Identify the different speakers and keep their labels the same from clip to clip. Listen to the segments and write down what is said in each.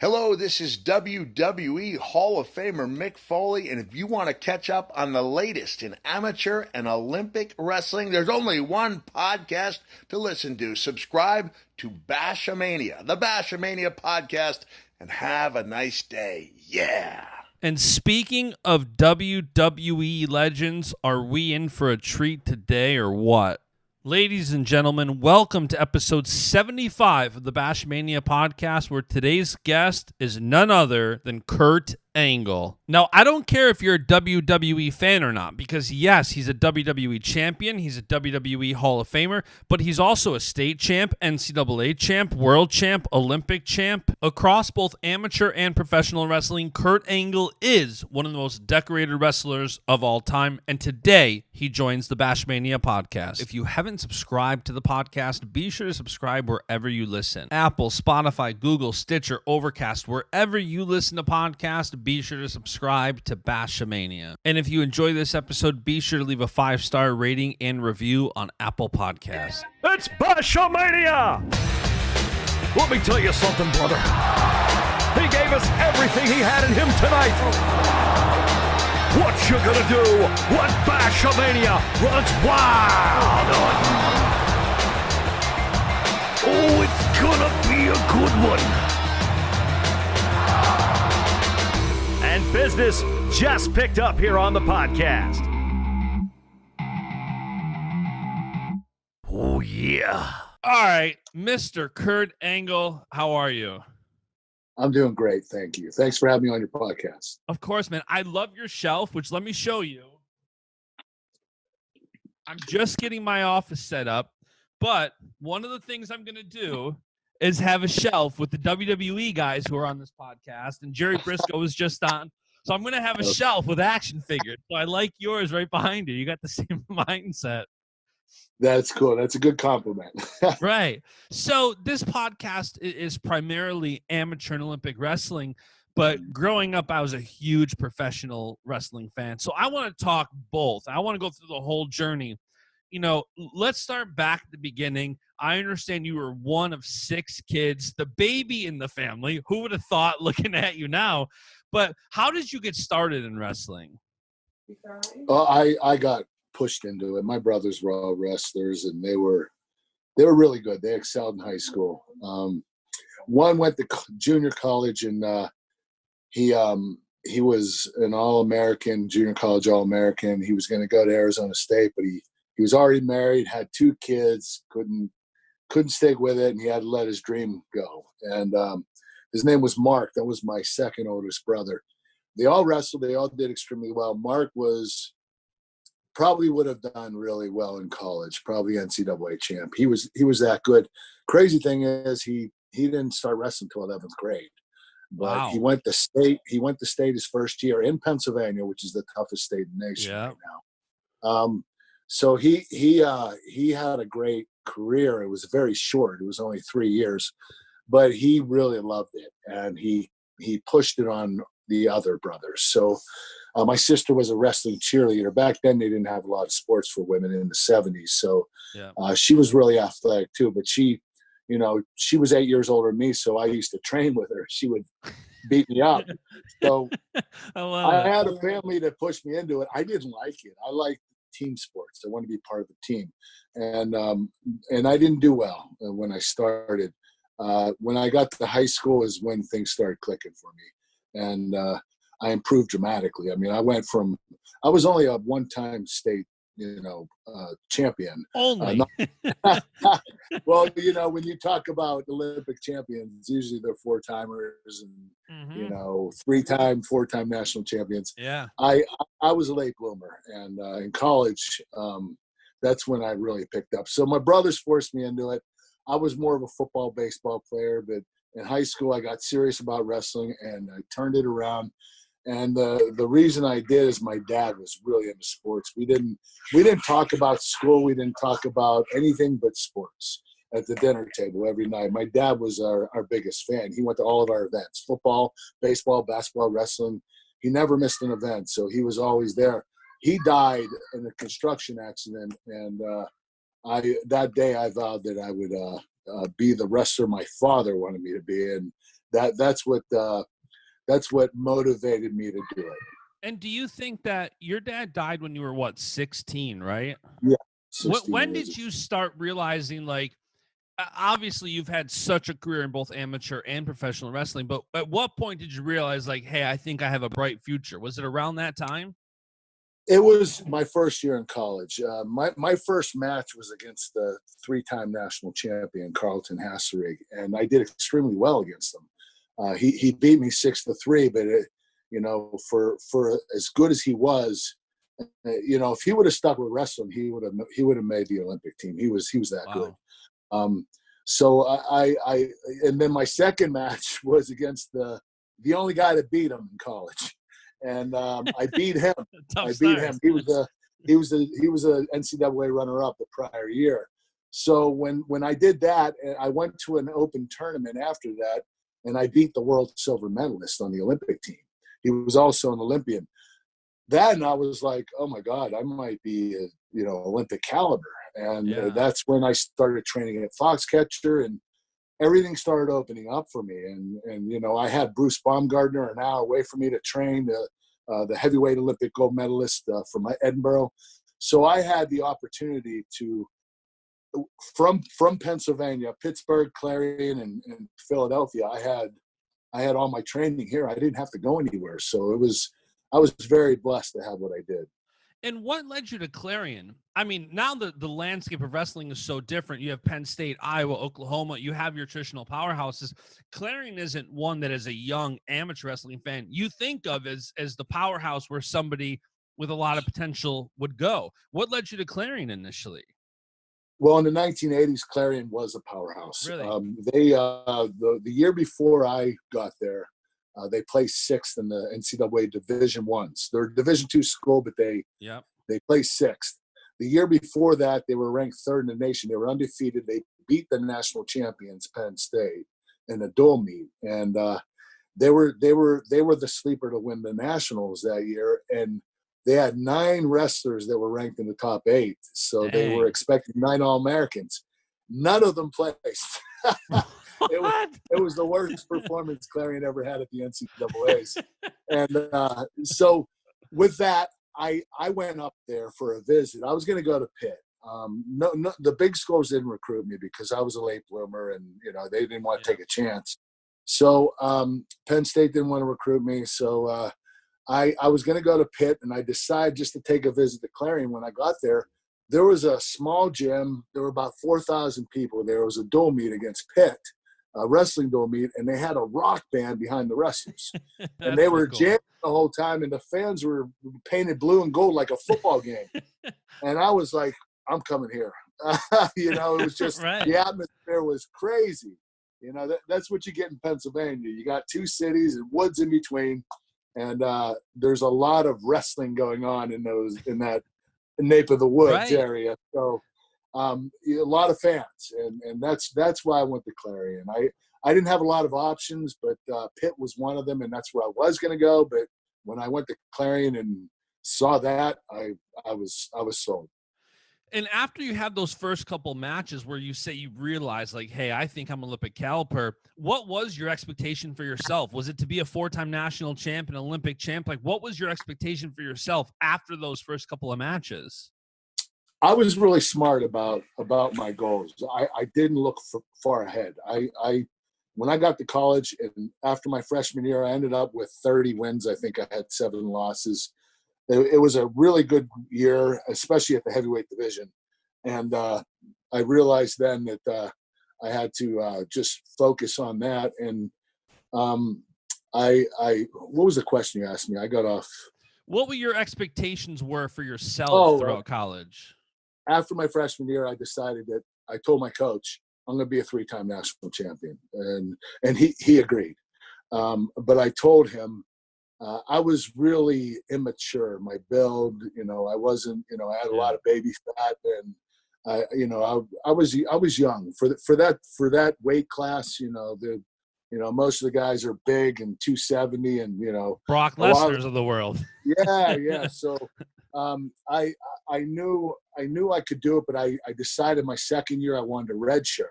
Speaker 1: Hello, this is WWE Hall of Famer Mick Foley, and if you want to catch up on the latest in amateur and Olympic wrestling, there's only one podcast to listen to. Subscribe to Baschamania, the Baschamania podcast, and have a nice day. Yeah!
Speaker 2: And speaking of WWE legends, are we in for a treat today or what? Ladies and gentlemen, welcome to episode 75 of the Baschamania podcast, where today's guest is none other than Kurt Angle. Now, I don't care if you're a WWE fan or not, because yes, he's a WWE champion, he's a WWE Hall of Famer, but he's also a state champ, NCAA champ, world champ, Olympic champ. Across both amateur and professional wrestling, Kurt Angle is one of the most decorated wrestlers of all time, and today he joins the Baschamania podcast. If you haven't subscribed to the podcast, be sure to subscribe wherever you listen. Apple, Spotify, Google, Stitcher, Overcast, wherever you listen to podcasts, be sure to subscribe to Baschamania. And if you enjoy this episode, be sure to leave a 5-star rating and review on Apple Podcasts.
Speaker 3: It's Baschamania! Let me tell you something, brother. He gave us everything he had in him tonight. What you gonna do when Baschamania runs wild on you? Oh, it's gonna be a good one. And business just picked up here on the podcast. Oh, yeah.
Speaker 2: All right, Mr. Kurt Angle, how are you?
Speaker 4: I'm doing great, thank you. Thanks for having me on your podcast.
Speaker 2: Of course, man. I love your shelf, which let me show you. I'm just getting my office set up, but one of the things I'm going to do is have a shelf with the WWE guys who are on this podcast, and Jerry Briscoe was just on. So I'm going to have a shelf with action figures. So I like yours right behind you. You got the same mindset.
Speaker 4: That's cool. That's a good compliment.
Speaker 2: Right. So this podcast is primarily amateur and Olympic wrestling, but growing up, I was a huge professional wrestling fan. So I want to talk both. I want to go through the whole journey. You know, let's start back at the beginning. I understand you were one of 6 kids, the baby in the family. Who would have thought looking at you now? But how did you get started in wrestling?
Speaker 4: I got pushed into it. My brothers were all wrestlers, and they were really good. They excelled in high school. One went to junior college, and he was an All-American, junior college All-American. He was going to go to Arizona State, but he was already married, had 2 kids, couldn't stick with it, and he had to let his dream go. And his name was Mark. That was my second oldest brother. They all wrestled. They all did extremely well. Mark probably would have done really well in college, probably NCAA champ. He was that good. Crazy thing is he didn't start wrestling until 11th grade. But
Speaker 2: Wow.
Speaker 4: He went to state his first year in Pennsylvania, which is the toughest state in the nation right now. So he had a great career. It was very short. It was only 3 years, but he really loved it, and he pushed it on the other brothers. So my sister was a wrestling cheerleader. Back then, they didn't have a lot of sports for women in the 70s. So she was really athletic too, but she was 8 years older than me. So I used to train with her. She would beat me up. So I had a family that pushed me into it. I didn't like it. I liked team sports. I wanted to be part of the team. And I didn't do well when I started. When I got to high school is when things started clicking for me. And I improved dramatically. I mean, I was only a one-time state, champion.
Speaker 2: Only.
Speaker 4: Well, when you talk about Olympic champions, usually they're 4-timers and, 3-time, 4-time national champions.
Speaker 2: Yeah.
Speaker 4: I was a late bloomer, and in college, that's when I really picked up. So my brothers forced me into it. I was more of a football, baseball player, but in high school, I got serious about wrestling, and I turned it around. And the reason I did is my dad was really into sports. We didn't talk about school. We didn't talk about anything but sports at the dinner table every night. My dad was our biggest fan. He went to all of our events: football, baseball, basketball, wrestling. He never missed an event, so he was always there. He died in a construction accident, and that day I vowed that I would be the wrestler my father wanted me to be. And that's what motivated me to do it.
Speaker 2: And do you think that your dad died when you were, what, 16, right?
Speaker 4: Yeah. 16
Speaker 2: When
Speaker 4: years.
Speaker 2: did you start realizing, like, obviously you've had such a career in both amateur and professional wrestling, but at what point did you realize, like, hey, I think I have a bright future? Was it around that time?
Speaker 4: It was my first year in college. My first match was against the 3-time national champion, Carlton Hasserig, and I did extremely well against him. He beat me 6-3, but for as good as he was, if he would have stuck with wrestling, he would have made the Olympic team. He was that good. So I and then my second match was against the only guy that beat him in college, and I beat him. I beat him. He was a NCAA runner-up the prior year. So when I did that, I went to an open tournament after that, and I beat the world silver medalist on the Olympic team. He was also an Olympian. Then I was like, oh my God, I might be Olympic caliber. And that's when I started training at Foxcatcher, and everything started opening up for me. And I had Bruce Baumgardner an hour away from me to train, the heavyweight Olympic gold medalist from Edinburgh. So I had the opportunity to, from Pennsylvania, Pittsburgh, Clarion, and Philadelphia, I had all my training here. I didn't have to go anywhere. So I was very blessed to have what I did.
Speaker 2: And what led you to Clarion? I mean, now the landscape of wrestling is so different. You have Penn State, Iowa, Oklahoma. You have your traditional powerhouses. Clarion isn't one that, as a young amateur wrestling fan, you think of as the powerhouse where somebody with a lot of potential would go. What led you to Clarion initially?
Speaker 4: Well, in the 1980s, Clarion was a powerhouse.
Speaker 2: Really?
Speaker 4: The year before I got there, they placed 6th in the NCAA Division Ones. They're a Division II school, but they placed 6th. The year before that, they were ranked 3rd in the nation. They were undefeated. They beat the national champions, Penn State, in a dual meet, and they were the sleeper to win the nationals that year. And they had 9 wrestlers that were ranked in the top 8, so they were expecting 9 All-Americans. None of them placed. It was the worst performance Clarion ever had at the NCAAs. And so with that, I went up there for a visit. I was going to go to Pitt. No, the big schools didn't recruit me because I was a late bloomer, and they didn't want to take a chance. So Penn State didn't want to recruit me. So I was going to go to Pitt, and I decided just to take a visit to Clarion. When I got there, there was a small gym. There were about 4,000 people. There was a dual meet against Pitt, a wrestling dual meet, and they had a rock band behind the wrestlers. And they were jamming the whole time, and the fans were painted blue and gold like a football game. And I was like, I'm coming here. It was just The atmosphere was crazy. That's what you get in Pennsylvania. You got 2 cities and woods in between, and there's a lot of wrestling going on in that nape of the woods area. So a lot of fans, and that's why I went to Clarion. I didn't have a lot of options, but Pitt was one of them, and that's where I was going to go. But when I went to Clarion and saw that, I was sold.
Speaker 2: And after you had those first couple matches where you say you realized, like, hey, I think I'm Olympic caliber, what was your expectation for yourself? Was it to be a 4-time national champ, an Olympic champ? Like, what was your expectation for yourself after those first couple of matches?
Speaker 4: I was really smart about my goals. I didn't look far ahead. When I got to college and after my freshman year, I ended up with 30 wins. I think I had 7 losses. It was a really good year, especially at the heavyweight division. And I realized then that I had to just focus on that. And what was the question you asked me? I got off.
Speaker 2: What were your expectations for yourself throughout college?
Speaker 4: After my freshman year, I decided that I told my coach, I'm going to be a 3-time national champion. And he agreed. But I told him, I was really immature. My build, I wasn't, I had a lot of baby fat, and I was young for that weight class. Most of the guys are big and 270, and
Speaker 2: Brock Lesnar's of the world.
Speaker 4: Yeah. So I knew I could do it, but I decided my second year I wanted a red shirt,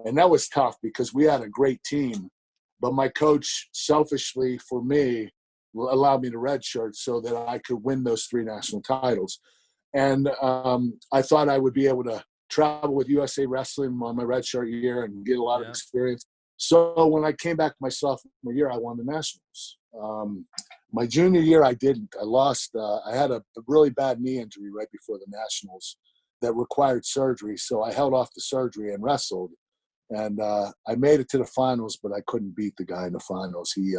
Speaker 4: and that was tough because we had a great team. but my coach selfishly for me allowed me to redshirt so that I could win those 3 national titles. And I thought I would be able to travel with USA Wrestling on my redshirt year and get a lot of experience. So when I came back my sophomore year, I won the nationals. My junior year, I didn't. I lost. I had a really bad knee injury right before the nationals that required surgery. So I held off the surgery and wrestled. And I made it to the finals, but I couldn't beat the guy in the finals. He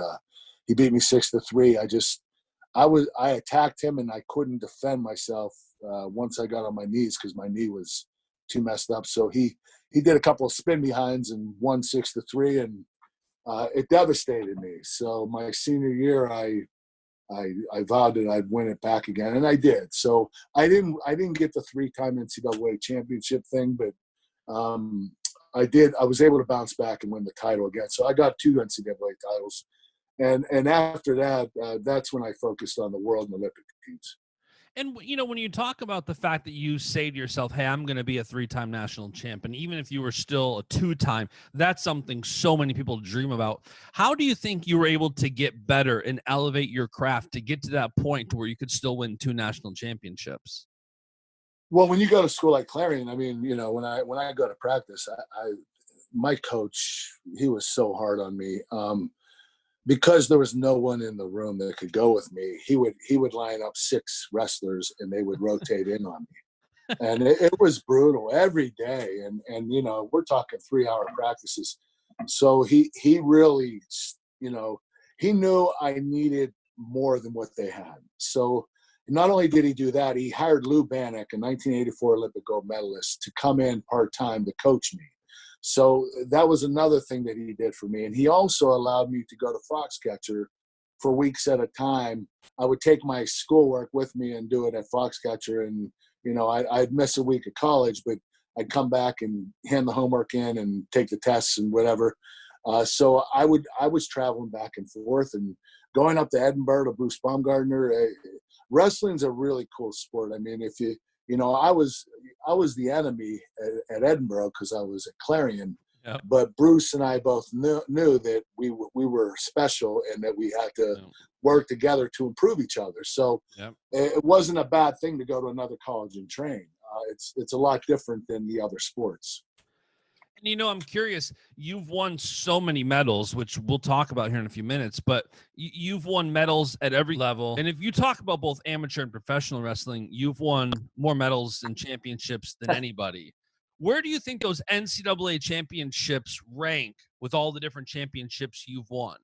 Speaker 4: beat me 6-3. I attacked him and I couldn't defend myself once I got on my knees because my knee was too messed up. So he did a couple of spin behinds and won 6-3, and it devastated me. So my senior year, I vowed that I'd win it back again, and I did. So I didn't get the 3-time NCAA championship thing, but I did. I was able to bounce back and win the title again. So I got 2 NCAA titles. And after that, that's when I focused on the world and Olympic teams.
Speaker 2: And, you know, when you talk about the fact that you say to yourself, hey, I'm going to be a 3-time national champ, and even if you were still a 2-time, that's something so many people dream about. How do you think you were able to get better and elevate your craft to get to that point to where you could still win 2 national championships?
Speaker 4: Well, when you go to school like Clarion, I mean, you know, when I go to practice, my coach, he was so hard on me. Because there was no one in the room that could go with me, he would line up 6 wrestlers and they would rotate in on me. And it was brutal every day. And, you know, we're talking 3-hour practices. So he really, you know, he knew I needed more than what they had. So not only did he do that, he hired Lou Bannock, a 1984 Olympic gold medalist, to come in part-time to coach me. So that was another thing that he did for me. And he also allowed me to go to Foxcatcher for weeks at a time. I would take my schoolwork with me and do it at Foxcatcher. And, you know, I'd miss a week of college, but I'd come back and hand the homework in and take the tests and whatever. So I was traveling back and forth and going up to Edinburgh to Bruce Baumgardner. Wrestling's a really cool sport. I mean, if you know, I was the enemy at Edinburgh because I was at Clarion, but Bruce and I both knew that we were special and that we had to work together to improve each other. So it wasn't a bad thing to go to another college and train. It's a lot different than the other sports.
Speaker 2: And, you know, I'm curious, you've won so many medals, which we'll talk about here in a few minutes, but you've won medals at every level. And if you talk about both amateur and professional wrestling, you've won more medals and championships than anybody. Where do you think those NCAA championships rank with all the different championships you've won?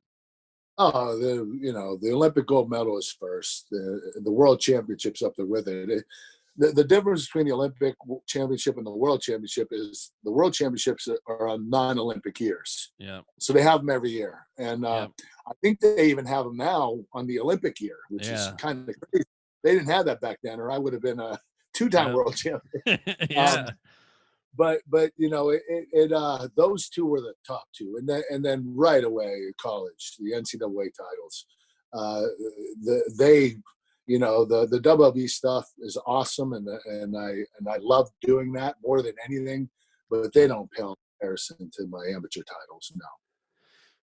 Speaker 4: Oh, the Olympic gold medal is first. The world championships up there with it. The difference between the Olympic championship and the world championship is the world championships are on non-Olympic years.
Speaker 2: Yeah.
Speaker 4: So they have them every year. And I think they even have them now on the Olympic year, which is kind of crazy. They didn't have that back then, or I would have been a 2-time world champion. But you know, those 2 were the top 2. And then right away college, the NCAA titles, you know, the WWE stuff is awesome, and I love doing that more than anything, but they don't pale in comparison to my amateur titles, no.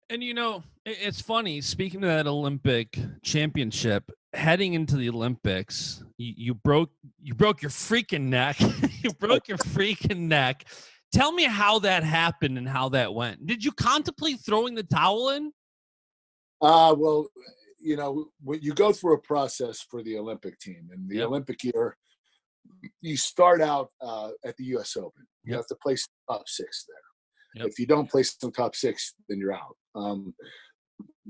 Speaker 2: And, you know, it's funny, speaking of that Olympic championship, heading into the Olympics, you broke your freaking neck. You broke your freaking neck. Tell me how that happened and how that went. Did you contemplate throwing the towel in?
Speaker 4: Well, you know, when you go through a process for the Olympic team, and the Olympic year, you start out at the U.S. Open. You have to place the top 6 there. If you don't place the top 6, then you're out.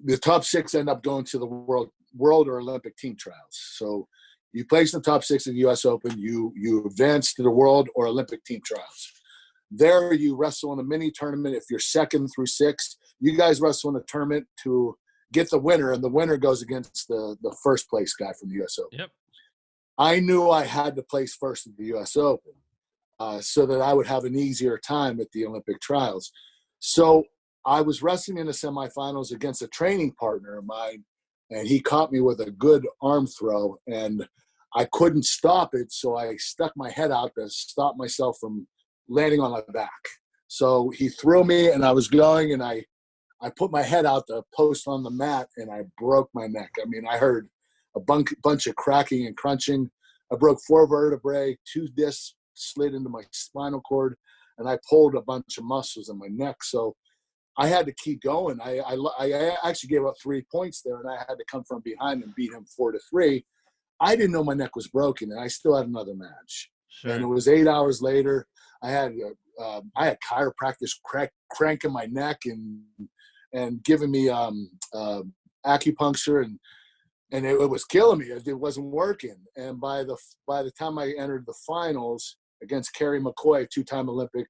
Speaker 4: The top 6 end up going to the world or Olympic team trials. So you place in the top 6 in the U.S. Open, you advance to the world or Olympic team trials. There you wrestle in a mini tournament. If you're 2nd through 6, you guys wrestle in a tournament to get the winner, and the winner goes against the first place guy from the U.S. Open. I knew I had to place first at the U.S. Open so that I would have an easier time at the Olympic trials. So I was wrestling in the semifinals against a training partner of mine, and he caught me with a good arm throw, and I couldn't stop it, so I stuck my head out to stop myself from landing on my back. So he threw me, and I was going, and I I put my head out the post on the mat and I broke my neck. I mean, I heard a bunch of cracking and crunching. I broke 4 vertebrae, 2 discs slid into my spinal cord, and I pulled a bunch of muscles in my neck. So I had to keep going. I actually gave up 3 points there, and I had to come from behind and beat him 4-3. I didn't know my neck was broken, and I still had another match.
Speaker 2: Sure.
Speaker 4: And it was 8 hours later. I had chiropractors cranking my neck and giving me acupuncture, and it was killing me. It wasn't working. And by the time I entered the finals against Kerry McCoy, 2-time Olympic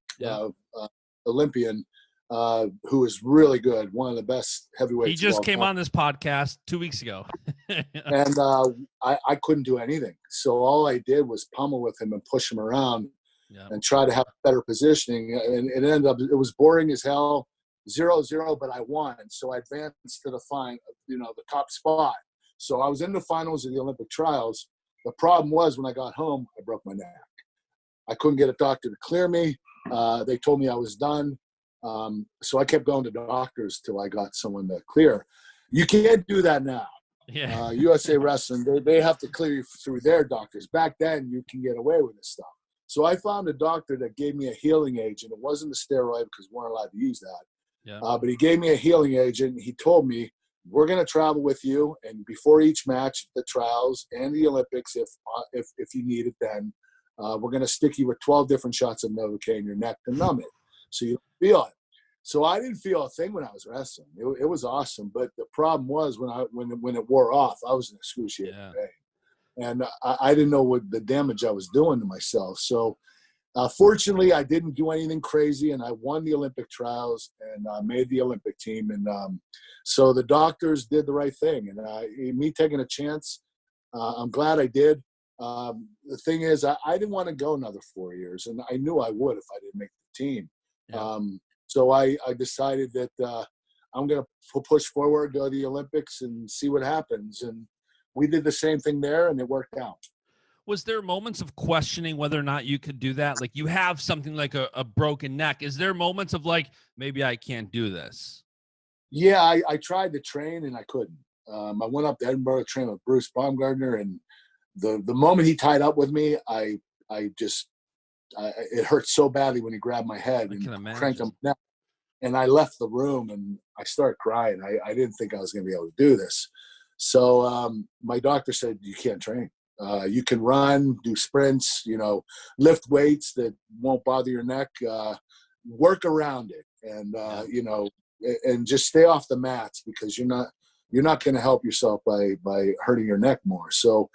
Speaker 4: Olympian, who was really good, one of the best heavyweights.
Speaker 2: He just came on this podcast 2 weeks ago.
Speaker 4: And I couldn't do anything. So all I did was pummel with him and push him around and try to have better positioning. And it ended up, it was boring as hell, 0-0, but I won. So I advanced to the top spot. So I was in the finals of the Olympic trials. The problem was when I got home, I broke my neck. I couldn't get a doctor to clear me. They told me I was done. So I kept going to doctors till I got someone to clear. You can't do that now.
Speaker 2: Yeah.
Speaker 4: USA Wrestling, they have to clear you through their doctors. Back then, you can get away with this stuff. So I found a doctor that gave me a healing agent. It wasn't a steroid because we weren't allowed to use that.
Speaker 2: Yeah.
Speaker 4: But he gave me a healing agent. He told me, we're going to travel with you, and before each match, the trials and the Olympics, if you need it then, we're going to stick you with 12 different shots of Novocaine in your neck to numb it so you don't feel it. So I didn't feel a thing when I was wrestling. It was awesome, but the problem was when it wore off, I was in excruciating pain, and I didn't know what the damage I was doing to myself. So fortunately, I didn't do anything crazy, and I won the Olympic trials and made the Olympic team. And so the doctors did the right thing, and me taking a chance, I'm glad I did. The thing is, I didn't want to go another 4 years, and I knew I would if I didn't make the team.
Speaker 2: Yeah.
Speaker 4: So I decided that I'm going to push forward, go to the Olympics, and see what happens. And we did the same thing there, and it worked out.
Speaker 2: Was there moments of questioning whether or not you could do that? Like you have something like a broken neck. Is there moments of like, maybe I can't do this?
Speaker 4: Yeah, I tried to train, and I couldn't. I went up to Edinburgh to train with Bruce Baumgardner, and the moment he tied up with me, it hurt so badly when he grabbed my head and cranked him down. And I left the room and I started crying. I didn't think I was going to be able to do this. So my doctor said, you can't train. You can run, do sprints, lift weights that won't bother your neck, work around it, and and just stay off the mats because you're not going to help yourself by hurting your neck more. So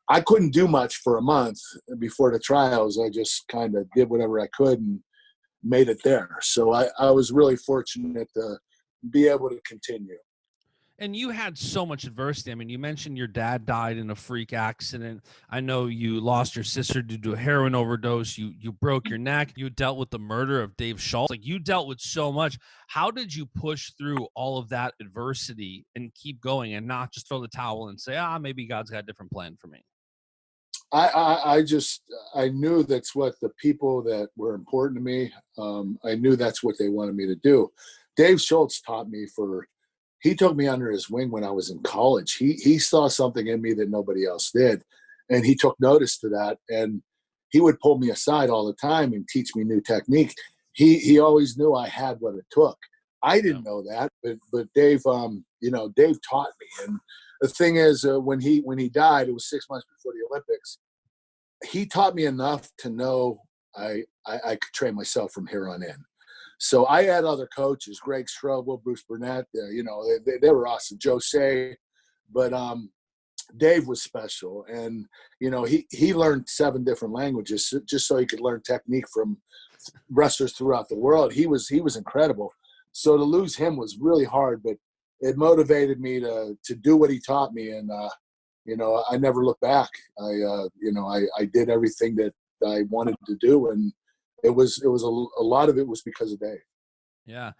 Speaker 4: I couldn't do much for a month before the trials. I just kind of did whatever I could and made it there. So I was really fortunate to be able to continue.
Speaker 2: And you had so much adversity. I mean, you mentioned your dad died in a freak accident. I know you lost your sister due to a heroin overdose. You broke your neck. You dealt with the murder of Dave Schultz. Like you dealt with so much. How did you push through all of that adversity and keep going and not just throw the towel and say, maybe God's got a different plan for me?
Speaker 4: I knew that's what the people that were important to me, I knew that's what they wanted me to do. Dave Schultz he took me under his wing when I was in college. He saw something in me that nobody else did, and he took notice to that, and he would pull me aside all the time and teach me new technique. He always knew I had what it took. I didn't know that, but Dave, Dave taught me. And the thing is, when he died, it was 6 months before the Olympics. He taught me enough to know I could train myself from here on in. So I had other coaches, Greg Strobel, Bruce Burnett, they were awesome, Joe Say, but Dave was special. And, he learned 7 different languages just so he could learn technique from wrestlers throughout the world. He was incredible. So to lose him was really hard, but it motivated me to do what he taught me. And, I never looked back. I did everything that I wanted to do. And it was a lot of it was because of Dave.
Speaker 2: Yeah.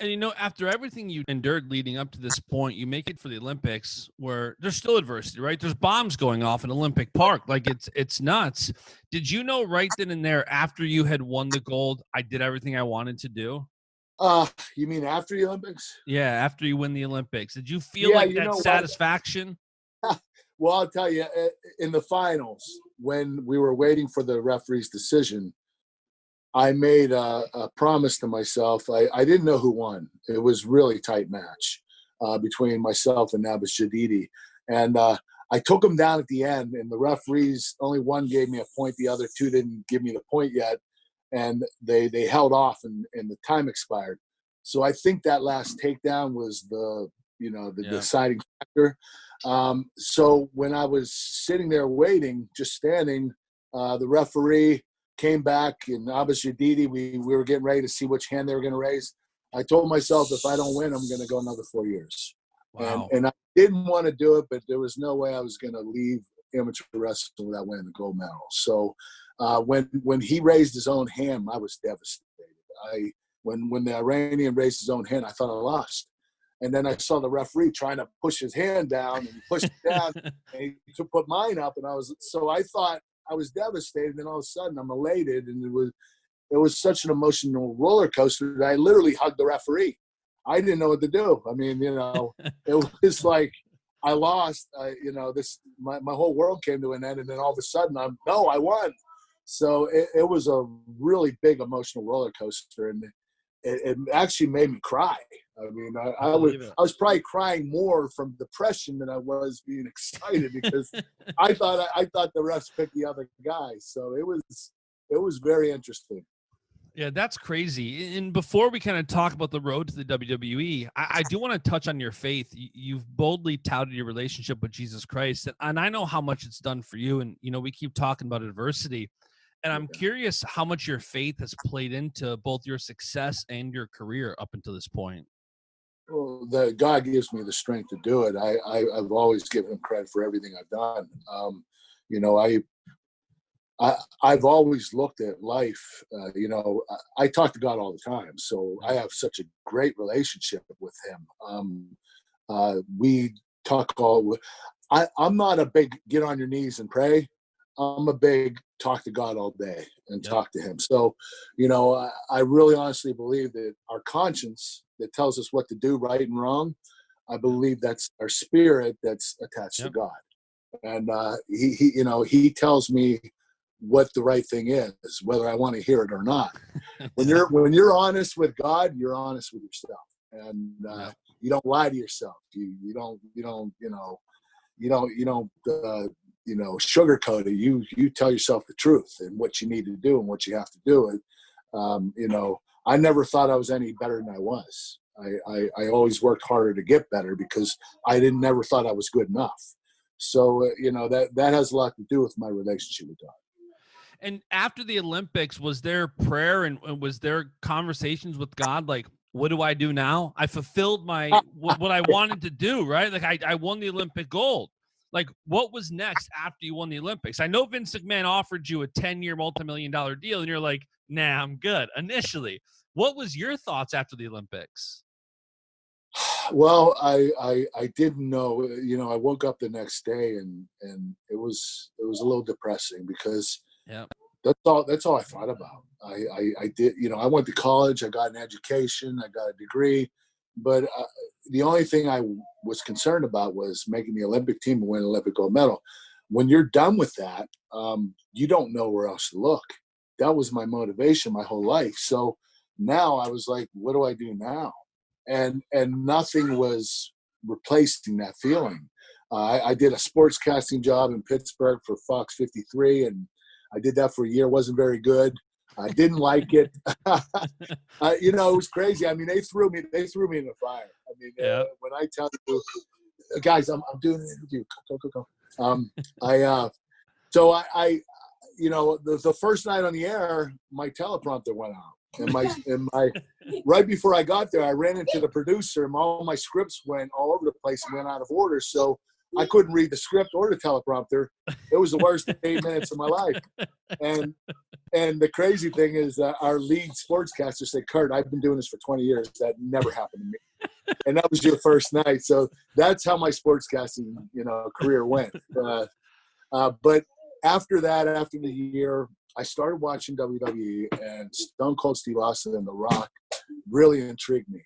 Speaker 2: And, after everything you endured leading up to this point, you make it for the Olympics where there's still adversity, right? There's bombs going off in Olympic Park. Like it's nuts. Did you know right then and there after you had won the gold, I did everything I wanted to do?
Speaker 4: You mean after the Olympics?
Speaker 2: Yeah, after you win the Olympics. Did you feel
Speaker 4: Yeah,
Speaker 2: like
Speaker 4: you
Speaker 2: that
Speaker 4: know what?
Speaker 2: satisfaction?
Speaker 4: Well, I'll tell you, in the finals, when we were waiting for the referee's decision, I made a promise to myself. I didn't know who won. It was really tight match between myself and Nabis Jadidi. And I took him down at the end, and the referees, only one gave me a point. The other two didn't give me the point yet. And they held off, and the time expired. So I think that last takedown was the deciding factor. So when I was sitting there waiting, just standing, the referee came back, and Abbas Jadidi, we were getting ready to see which hand they were going to raise. I told myself, if I don't win, I'm going to go another 4 years.
Speaker 2: Wow.
Speaker 4: And I didn't want to do it, but there was no way I was going to leave amateur wrestling without winning the gold medal. So when he raised his own hand, I was devastated. When the Iranian raised his own hand, I thought I lost. And then I saw the referee trying to push his hand down, and he pushed it down and to put mine up. And I thought I was devastated. And then all of a sudden I'm elated. And it was such an emotional roller coaster that I literally hugged the referee. I didn't know what to do. I mean, it was like I lost, my whole world came to an end. And then all of a sudden I won. So it was a really big emotional roller coaster. And it actually made me cry. I mean, I was probably crying more from depression than I was being excited because I thought the refs picked the other guy. So it was very interesting.
Speaker 2: Yeah, that's crazy. And before we kind of talk about the road to the WWE, I do want to touch on your faith. You've boldly touted your relationship with Jesus Christ, and I know how much it's done for you. And we keep talking about adversity. And I'm curious how much your faith has played into both your success and your career up until this point.
Speaker 4: Well, God gives me the strength to do it. I've always given him credit for everything I've done. I've always looked at life. I talk to God all the time, so I have such a great relationship with him. We talk I'm not a big get on your knees and pray. I'm a big talk to God all day and talk to him. So, I really honestly believe that our conscience that tells us what to do right and wrong, I believe that's our spirit that's attached to God. And he tells me what the right thing is, whether I want to hear it or not. When you're honest with God, you're honest with yourself. And you don't lie to yourself. You don't sugarcoat it. You tell yourself the truth and what you need to do and what you have to do. And I never thought I was any better than I was. I always worked harder to get better because I never thought I was good enough. So that has a lot to do with my relationship with God.
Speaker 2: And after the Olympics, was there prayer and was there conversations with God like, what do I do now? I fulfilled what I wanted to do, right? Like I won the Olympic gold. Like, what was next after you won the Olympics? I know Vince McMahon offered you a 10-year multi-million-dollar deal, and you're like, nah, I'm good. Initially, what was your thoughts after the Olympics?
Speaker 4: Well, I didn't know. I woke up the next day, and it was a little depressing because that's all I thought about. I did. I went to college. I got an education. I got a degree. But the only thing I was concerned about was making the Olympic team and win an Olympic gold medal. When you're done with that, you don't know where else to look. That was my motivation my whole life. So now I was like, what do I do now? And nothing was replacing that feeling. I did a sports casting job in Pittsburgh for Fox 53, and I did that for a year. It wasn't very good. I didn't like it. It was crazy. I mean, they threw me in the fire. I mean, when I tell you, guys, I'm doing an interview. Go. The first night on the air, my teleprompter went out, and my right before I got there, I ran into the producer, and all my scripts went all over the place and went out of order. So I couldn't read the script or the teleprompter. It was the worst 8 minutes of my life. And the crazy thing is that our lead sportscaster said, Kurt, I've been doing this for 20 years. That never happened to me. And that was your first night. So that's how my sportscasting, career went. But after that, after the year, I started watching WWE, and Stone Cold Steve Austin and The Rock really intrigued me.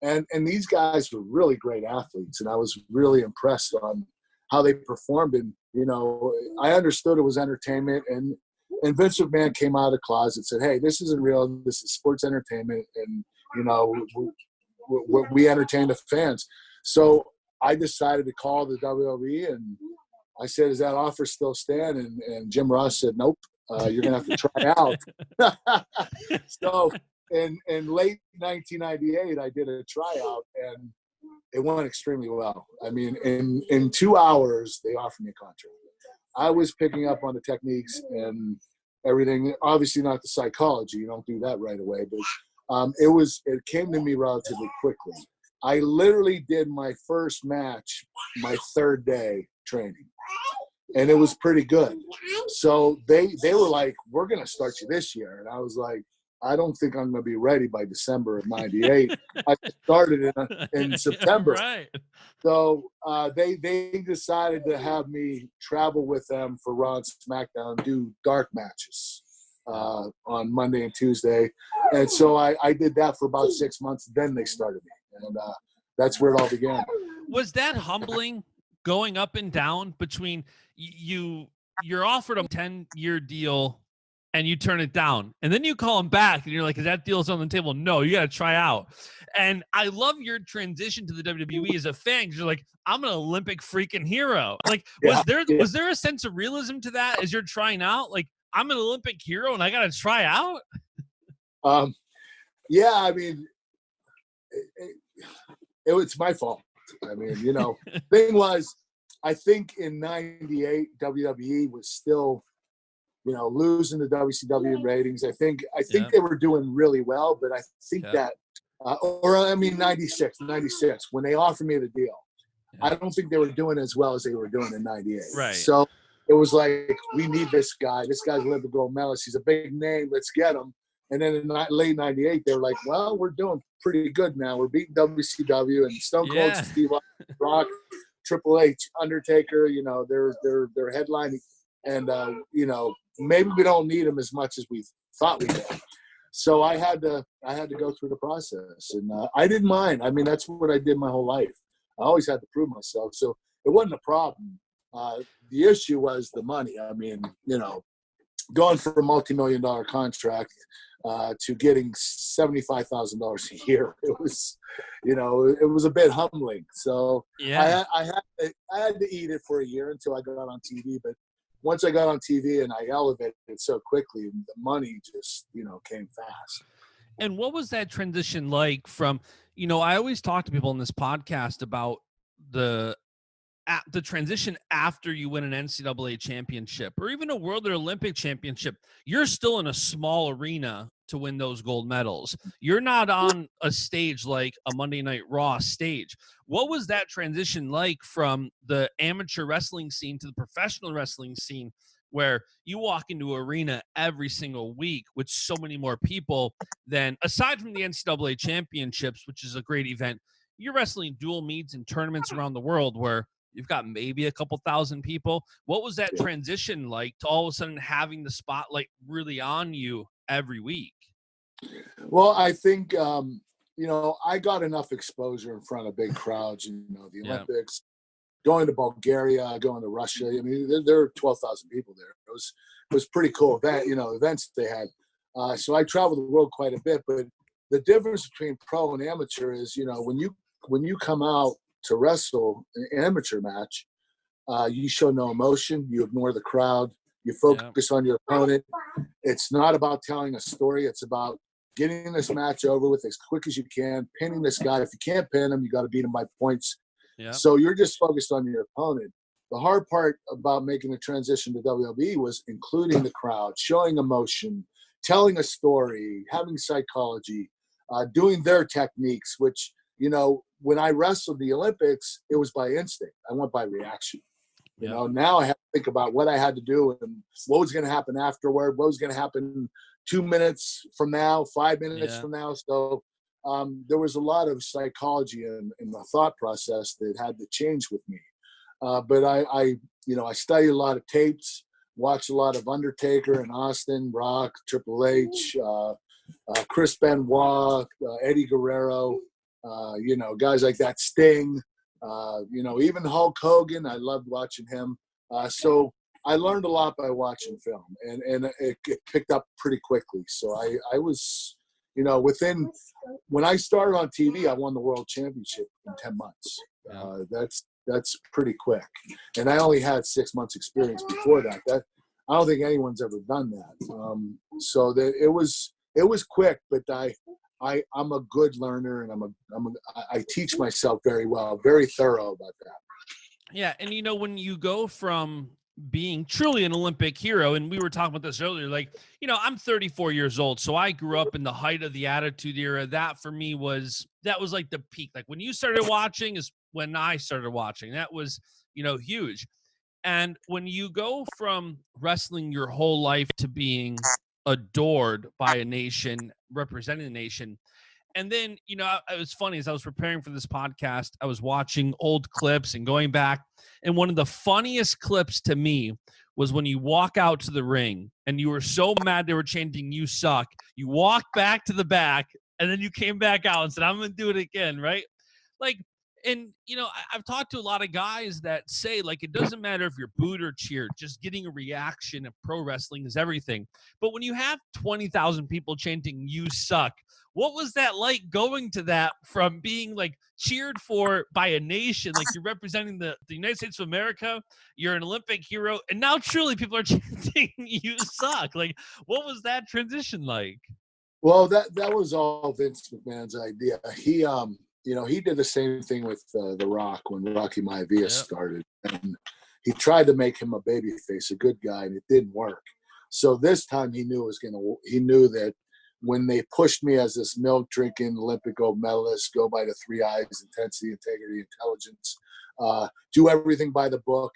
Speaker 4: And these guys were really great athletes, and I was really impressed on how they performed. And, I understood it was entertainment, and Vince McMahon came out of the closet and said, hey, this isn't real. This is sports entertainment, and, we entertain the fans. So I decided to call the WWE, and I said, does that offer still stand? And Jim Ross said, nope, you're going to have to try out. So in late 1998, I did a tryout, and it went extremely well. I mean, in 2 hours, they offered me a contract. I was picking up on the techniques and everything. Obviously not the psychology. You don't do that right away. But it came to me relatively quickly. I literally did my first match my third day training, and it was pretty good. So they were like, we're going to start you this year. And I was like, I don't think I'm going to be ready by December of 98. I started in September.
Speaker 2: Right.
Speaker 4: So they decided to have me travel with them for Raw and SmackDown, do dark matches on Monday and Tuesday. And so I did that for about 6 months. Then they started me. And that's where it all began.
Speaker 2: Was that humbling, going up and down between you're offered a 10-year deal and you turn it down, and then you call them back and you're like, is that deal's on the table? No, you got to try out. And I love your transition to the WWE as a fan, because you're like, I'm an Olympic freaking hero. Like, was there a sense of realism to that as you're trying out? Like, I'm an Olympic hero and I got to try out?
Speaker 4: Yeah, I mean, it's my fault. I mean, thing was, I think in 98, WWE was still, losing the WCW ratings. I think they were doing really well, but I think that, 96, when they offered me the deal, I don't think they were doing as well as they were doing in 98.
Speaker 2: Right.
Speaker 4: So it was like, we need this guy. This guy's Olympic gold medalist. He's a big name. Let's get him. And then in late 98, they were like, well, we're doing pretty good now. We're beating WCW and Stone Cold Steve Austin, Rock, Triple H, Undertaker, they're headlining. And, maybe we don't need them as much as we thought we did. So I had to go through the process, and I didn't mind. I mean, that's what I did my whole life. I always had to prove myself. So it wasn't a problem. The issue was the money. I mean, going from a multi-million-dollar contract to getting $75,000 a year, it was a bit humbling. So I had to eat it for a year until I got on TV. But once I got on TV and I elevated it so quickly, the money just came fast.
Speaker 2: And what was that transition like from? I always talk to people in this podcast about the transition after you win an NCAA championship or even a World or Olympic championship. You're still in a small arena to win those gold medals. You're not on a stage like a Monday Night Raw stage. What was that transition like from the amateur wrestling scene to the professional wrestling scene, where you walk into an arena every single week with so many more people than, aside from the NCAA championships, which is a great event, you're wrestling dual meets and tournaments around the world where you've got maybe a couple thousand people. What was that transition like to all of a sudden having the spotlight really on you every week?
Speaker 4: Well, I think, I got enough exposure in front of big crowds, the Olympics, going to Bulgaria, going to Russia. I mean, there were 12,000 people there. It was pretty cool events they had. So I traveled the world quite a bit, but the difference between pro and amateur is, when you come out to wrestle an amateur match, you show no emotion, you ignore the crowd, you focus on your opponent. It's not about telling a story. It's about getting this match over with as quick as you can, pinning this guy. If you can't pin him, you got to beat him by points. Yeah. So you're just focused on your opponent. The hard part about making the transition to WWE was including the crowd, showing emotion, telling a story, having psychology, doing their techniques, which, when I wrestled the Olympics, it was by instinct. I went by reaction. Now I have to think about what I had to do and what was going to happen afterward, what was going to happen 2 minutes from now, 5 minutes from now. So there was a lot of psychology in the thought process that had to change with me. But I studied a lot of tapes, watched a lot of Undertaker and Austin, Rock, Triple H, Chris Benoit, Eddie Guerrero, guys like that, Sting, even Hulk Hogan. I loved watching him. So I learned a lot by watching film, and it picked up pretty quickly. So I was, when I started on TV, I won the world championship in 10 months. That's pretty quick. And I only had 6 months experience before that. I don't think anyone's ever done that. So that it was quick, but I'm a good learner, and I teach myself very well, very thorough about that.
Speaker 2: Yeah, and when you go from being truly an Olympic hero, and we were talking about this earlier, like, I'm 34 years old, so I grew up in the height of the Attitude Era. That for me was like the peak. Like when you started watching is when I started watching. That was, huge. And when you go from wrestling your whole life to being adored by a nation, representing the nation, and then, it was funny, as I was preparing for this podcast, I was watching old clips and going back. And one of the funniest clips to me was when you walk out to the ring and you were so mad they were chanting, "You suck." You walked back to the back, and then you came back out and said, "I'm going to do it again," right? Like, and, I've talked to a lot of guys that say, like, it doesn't matter if you're booed or cheered, just getting a reaction of pro wrestling is everything. But when you have 20,000 people chanting, "You suck," what was that like, going to that from being like cheered for by a nation, like you're representing the United States of America, you're an Olympic hero, and now truly people are chanting, "You suck"? Like, what was that transition like?
Speaker 4: Well, that was all Vince McMahon's idea. He did the same thing with The Rock when Rocky Maivia started, and he tried to make him a babyface, a good guy, and it didn't work. So this time he knew that when they pushed me as this milk drinking Olympic gold medalist, go by the 3 I's: intensity, integrity, intelligence, do everything by the book.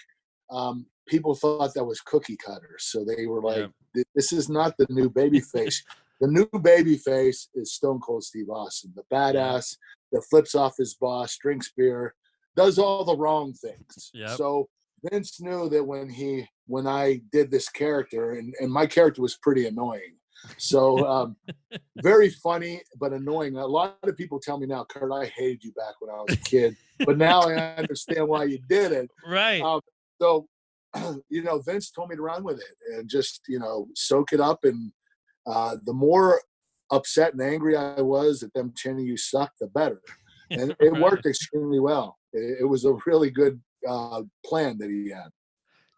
Speaker 4: People thought that was cookie cutter, so they were like, "This is not the new babyface." The new babyface is Stone Cold Steve Austin, the badass that flips off his boss, drinks beer, does all the wrong things.
Speaker 2: Yep.
Speaker 4: So Vince knew that when I did this character, and my character was pretty annoying. So very funny, but annoying. A lot of people tell me now, "Kurt, I hated you back when I was a kid, but now I understand why you did it."
Speaker 2: Right.
Speaker 4: So, Vince told me to run with it and just, soak it up. And the more upset and angry I was at them chanting, "You suck," the better. And it worked extremely well. It was a really good plan that he had.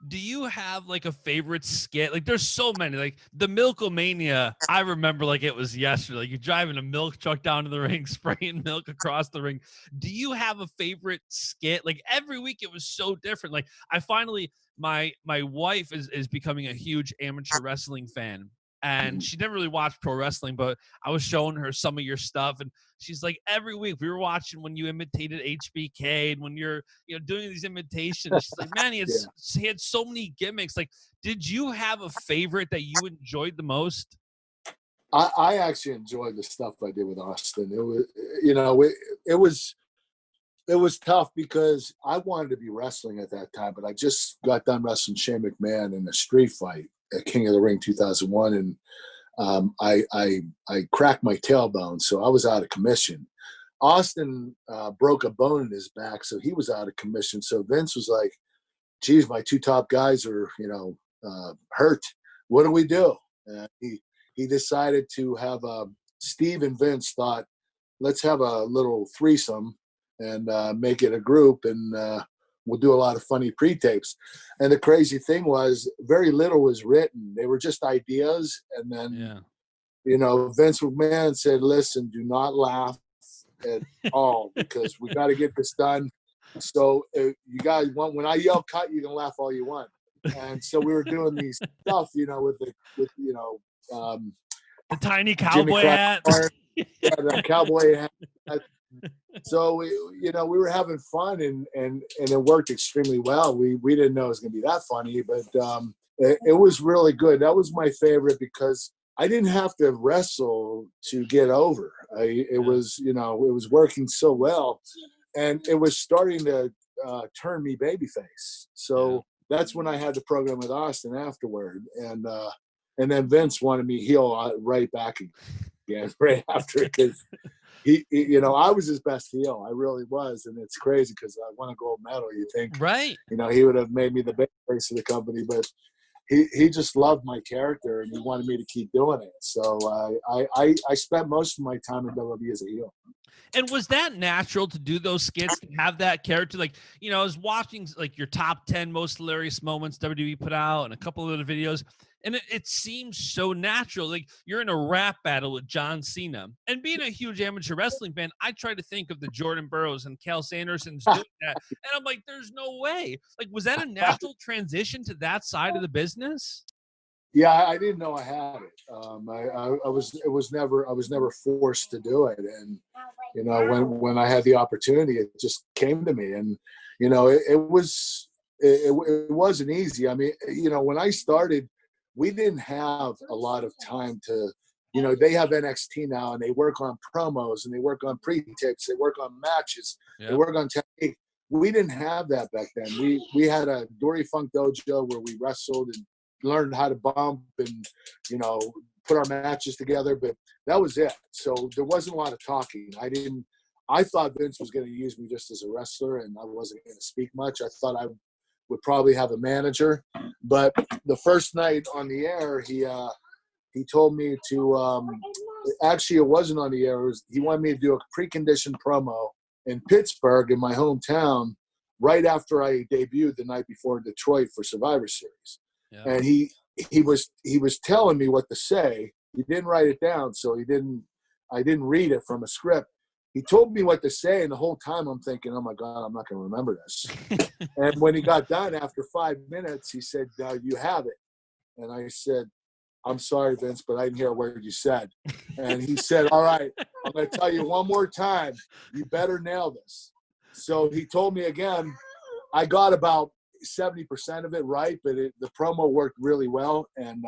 Speaker 2: Do you have like a favorite skit? Like, there's so many. Like the Milkomania, I remember like it was yesterday. Like, you're driving a milk truck down to the ring, spraying milk across the ring. Do you have a favorite skit? Like every week it was so different. Like I finally, my wife is becoming a huge amateur wrestling fan. And she never really watched pro wrestling, but I was showing her some of your stuff, and she's like, every week we were watching when you imitated HBK and when you're, doing these imitations. She's like, man, he had so many gimmicks. Like, did you have a favorite that you enjoyed the most?
Speaker 4: I actually enjoyed the stuff I did with Austin. It was, it was tough because I wanted to be wrestling at that time, but I just got done wrestling Shane McMahon in a street fight at King of the Ring 2001, and I cracked my tailbone, so I was out of commission. Austin broke a bone in his back, so he was out of commission. So Vince was like, "Geez, my 2 top guys are hurt. What do we do?" He decided to have Steve and Vince thought, "Let's have a little threesome and make it a group, and we'll do a lot of funny pre-tapes." And the crazy thing was, very little was written. They were just ideas. And then, Vince McMahon said, "Listen, do not laugh at all because we got to get this done. So you guys want, when I yell cut, you can laugh all you want." And so we were doing these stuff, with
Speaker 2: the tiny cowboy hat.
Speaker 4: The cowboy hat. So we were having fun, and it worked extremely well. We didn't know it was going to be that funny, but it was really good. That was my favorite because I didn't have to wrestle to get over. It was working so well, and it was starting to turn me babyface. So that's when I had the program with Austin afterward. And then Vince wanted me heel right back again right after it, because he, I was his best heel. I really was. And it's crazy because I won a gold medal. You think,
Speaker 2: right?
Speaker 4: He would have made me the big face of the company, but he just loved my character and he wanted me to keep doing it. So I spent most of my time in WWE as a heel.
Speaker 2: And was that natural to do those skits, to have that character? Like, I was watching like your top 10 most hilarious moments WWE put out and a couple of other videos, and it seems so natural. Like you're in a rap battle with John Cena. And being a huge amateur wrestling fan, I try to think of the Jordan Burroughs and Cal Sandersons doing that. And I'm like, there's no way. Like, was that a natural transition to that side of the business?
Speaker 4: Yeah, I didn't know I had it. I was never forced to do it, and when I had the opportunity, it just came to me, and it wasn't easy. I mean, when I started, we didn't have a lot of time to, they have NXT now, and they work on promos, and they work on pre-tapes, they work on matches, They work on technique. We didn't have that back then. We had a Dory Funk dojo where we wrestled and learned how to bump and put our matches together, but that was it. So there wasn't a lot of talking. I thought Vince was going to use me just as a wrestler, and I wasn't going to speak much. I thought I would probably have a manager, but the first night on the air, he told me to actually, it wasn't on the air. He wanted me to do a preconditioned promo in Pittsburgh, in my hometown, right after I debuted the night before in Detroit for Survivor Series. Yeah. And he was telling me what to say. He didn't write it down, so I didn't read it from a script. He told me what to say, and the whole time I'm thinking, oh my God, I'm not going to remember this. And when he got done after 5 minutes, he said, you have it. And I said, I'm sorry, Vince, but I didn't hear a word you said. And he said, all right, I'm going to tell you one more time. You better nail this. So he told me again. I got about 70% of it right, but the promo worked really well. And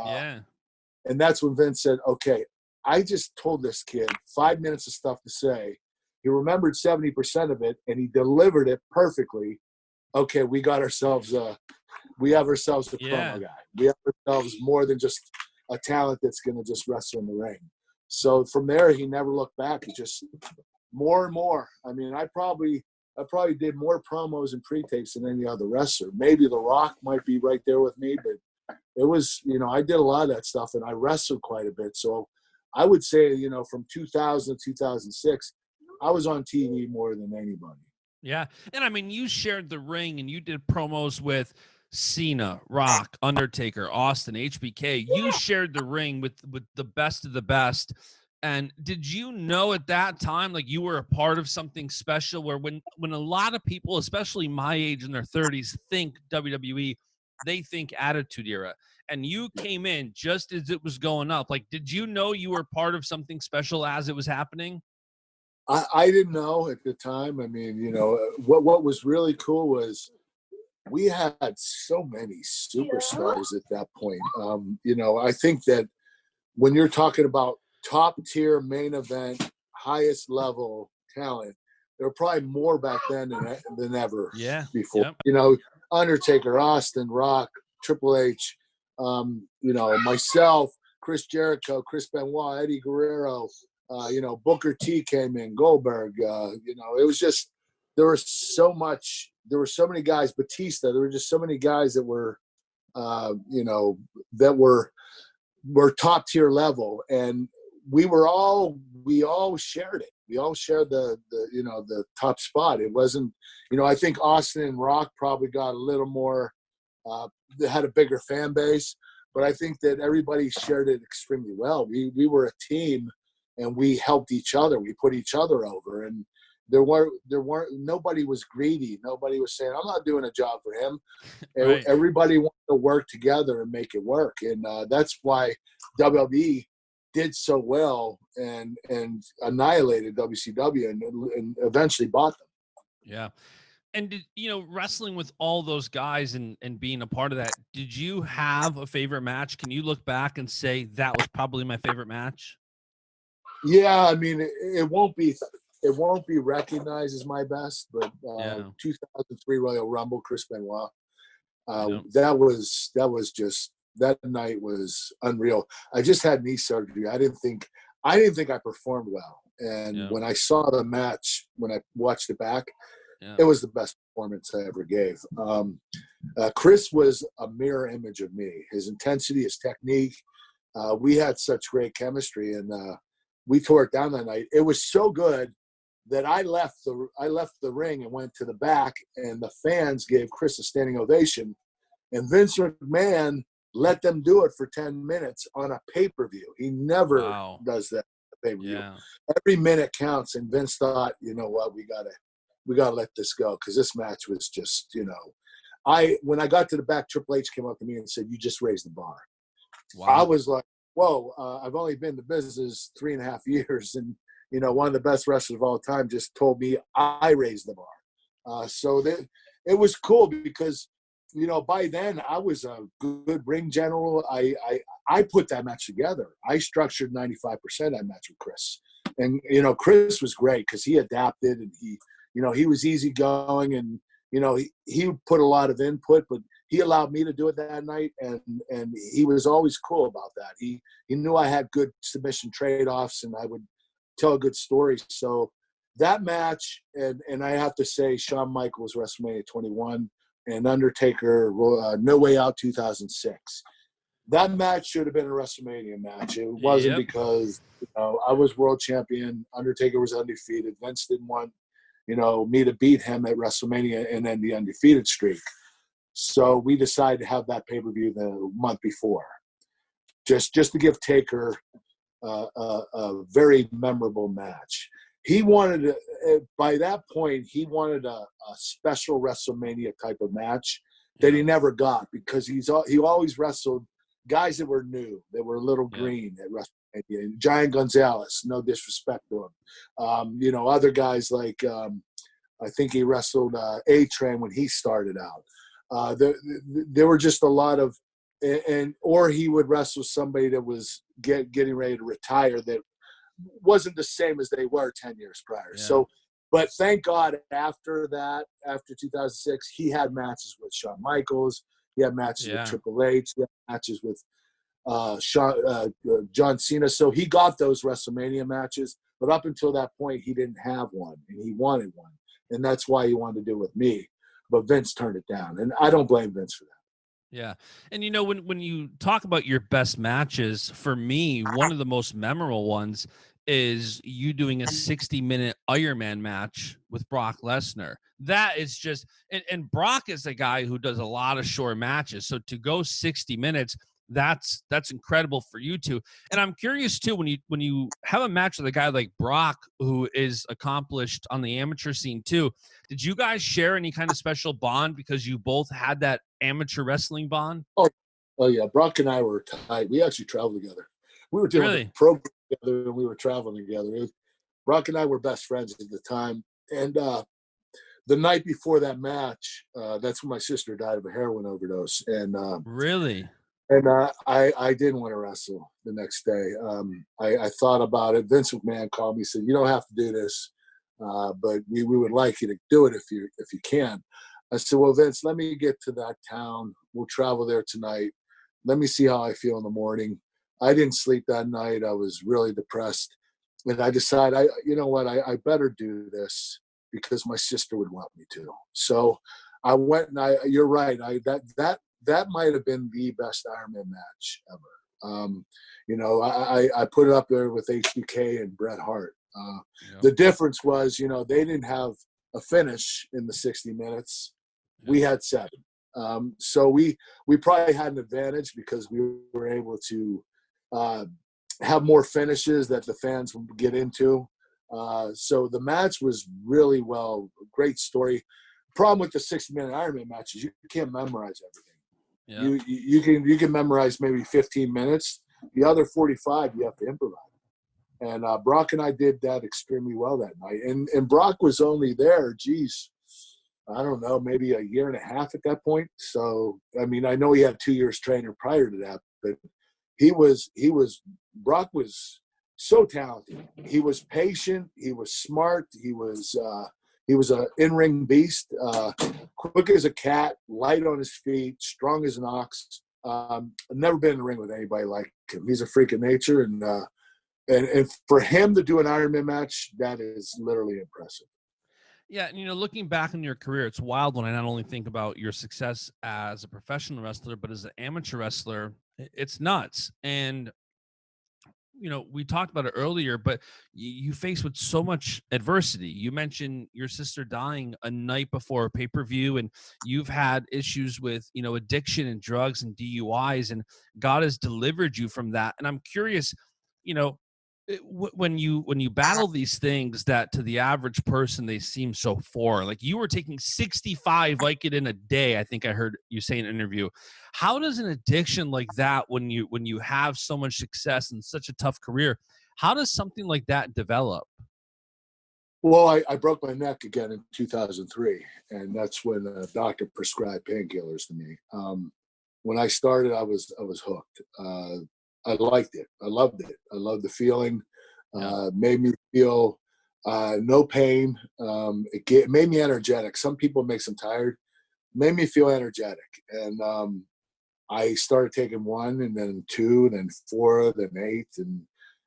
Speaker 4: and that's when Vince said, okay, I just told this kid 5 minutes of stuff to say. He remembered 70% of it, and he delivered it perfectly. Okay, we have ourselves a promo guy. We have ourselves more than just a talent that's going to just wrestle in the ring. So from there, he never looked back. He just more and more. I mean, I probably did more promos and pre-tapes than any other wrestler. Maybe The Rock might be right there with me, but it was, I did a lot of that stuff, and I wrestled quite a bit. So I would say, from 2000 to 2006, I was on TV more than anybody.
Speaker 2: Yeah. And I mean, you shared the ring and you did promos with Cena, Rock, Undertaker, Austin, HBK. You shared the ring with the best of the best. And did you know at that time, like you were a part of something special where when a lot of people, especially my age in their 30s, think WWE, they think Attitude Era. And you came in just as it was going up. Like, did you know you were part of something special as it was happening?
Speaker 4: I didn't know at the time. I mean, what was really cool was we had so many superstars at that point. I think that when you're talking about top tier main event, highest level talent, there were probably more back then than ever before. Yep. Undertaker, Austin, Rock, Triple H, myself, Chris Jericho, Chris Benoit, Eddie Guerrero, Booker T came in, Goldberg, it was just, there were so many guys, Batista, there were just so many guys that were, that were top tier level. And we all shared it. We all shared the top spot. It wasn't, I think Austin and Rock probably got a little more, they had a bigger fan base, but I think that everybody shared it extremely well. We were a team, and we helped each other. We put each other over, and there weren't nobody was greedy. Nobody was saying, I'm not doing a job for him. Right. Everybody wanted to work together and make it work. And that's why WWE did so well and annihilated WCW and eventually bought them.
Speaker 2: Yeah. And wrestling with all those guys and being a part of that, did you have a favorite match? Can you look back and say that was probably my favorite match?
Speaker 4: Yeah, I mean, it won't be recognized as my best, but 2003 Royal Rumble, Chris Benoit. That was just, that night was unreal. I just had knee surgery. I didn't think I performed well. And when I saw the match, when I watched it back, it was the best performance I ever gave. Chris was a mirror image of me. His intensity, his technique. We had such great chemistry, and we tore it down that night. It was so good that I left the ring and went to the back, and the fans gave Chris a standing ovation. And Vince McMahon let them do it for 10 minutes on a pay-per-view. He never does that pay-per-view. Every minute counts, and Vince thought, you know what, we gotta let this go, because this match was just, when I got to the back, Triple H came up to me and said, "You just raised the bar." Wow. I was like, whoa, I've only been in the business 3.5 years, and one of the best wrestlers of all time just told me I raised the bar. So it was cool because by then I was a good ring general. I put that match together. I structured 95% that match with Chris. And, Chris was great because he adapted, and he was easygoing, and, he put a lot of input, but he allowed me to do it that night. And he was always cool about that. He knew I had good submission trade-offs, and I would tell a good story. So that match, and I have to say Shawn Michaels, WrestleMania 21, and Undertaker, No Way Out 2006. That match should have been a WrestleMania match. It wasn't because I was world champion. Undertaker was undefeated. Vince didn't want me to beat him at WrestleMania and then the undefeated streak. So we decided to have that pay-per-view the month before, just to give Taker a very memorable match. He wanted by that point, he wanted a special WrestleMania type of match that he never got, because he always wrestled guys that were new, that were a little green at WrestleMania. Giant Gonzalez, no disrespect to him. Other guys like I think he wrestled A-Train when he started out. There were just a lot of, or he would wrestle somebody that was getting ready to retire that wasn't the same as they were 10 years prior. So, but thank God after 2006, he had matches with Shawn Michaels. He had matches with Triple H. He had matches with John Cena. So he got those WrestleMania matches. But up until that point, he didn't have one, and he wanted one. And that's why he wanted to do it with me. But Vince turned it down. And I don't blame Vince for that.
Speaker 2: Yeah. And, when you talk about your best matches, for me, one of the most memorable ones is you doing a 60-minute Iron Man match with Brock Lesnar. That is just, and Brock is a guy who does a lot of short matches. So to go 60 minutes, that's incredible for you two. And I'm curious too, when you have a match with a guy like Brock, who is accomplished on the amateur scene too, did you guys share any kind of special bond because you both had that amateur wrestling bond?
Speaker 4: Oh yeah. Brock and I were tight. We actually traveled together. We were doing a program together, and we were traveling together. Brock and I were best friends at the time. And the night before that match, that's when my sister died of a heroin overdose. And
Speaker 2: really?
Speaker 4: And I didn't want to wrestle the next day. I thought about it. Vince McMahon called me and said, "You don't have to do this, but we would like you to do it if you can." I said, "Well, Vince, let me get to that town. We'll travel there tonight. Let me see how I feel in the morning." I didn't sleep that night. I was really depressed. And I decided, I better do this because my sister would want me to. So I went, and you're right. That might have been the best Ironman match ever. I put it up there with HBK and Bret Hart. The difference was, they didn't have a finish in the 60 minutes. We had 7. So we probably had an advantage because we were able to have more finishes that the fans would get into. So the match was really great story. Problem with the 60-minute Ironman matches, you can't memorize everything. Yeah. You can memorize maybe 15 minutes. The other 45 you have to improvise. And Brock and I did that extremely well that night. And Brock was only there, I don't know, maybe a year and a half at that point. So I mean, I know he had 2 years trainer prior to that, but Brock was so talented. He was patient. He was smart. He was He was an in-ring beast, quick as a cat, light on his feet, strong as an ox. I've never been in the ring with anybody like him. He's a freak of nature, and for him to do an Ironman match, that is literally impressive.
Speaker 2: Yeah, and looking back on your career, it's wild when I not only think about your success as a professional wrestler, but as an amateur wrestler. It's nuts. And we talked about it earlier, but you faced with so much adversity. You mentioned your sister dying a night before a pay-per-view, and you've had issues with, addiction and drugs and DUIs, and God has delivered you from that. And I'm curious, when you battle these things that to the average person they seem so foreign, like you were taking 65 Vicodin a day, I think I heard you say in an interview. How does an addiction like that, when you have so much success and such a tough career, how does something like that develop?
Speaker 4: Well, I broke my neck again in 2003, and that's when a doctor prescribed painkillers to me. When I started, I was hooked. I liked it. I loved it. I loved the feeling. Made me feel no pain. It made me energetic. Some people makes them tired. Made me feel energetic. And I started taking 1, and then 2, then 4, then 8, and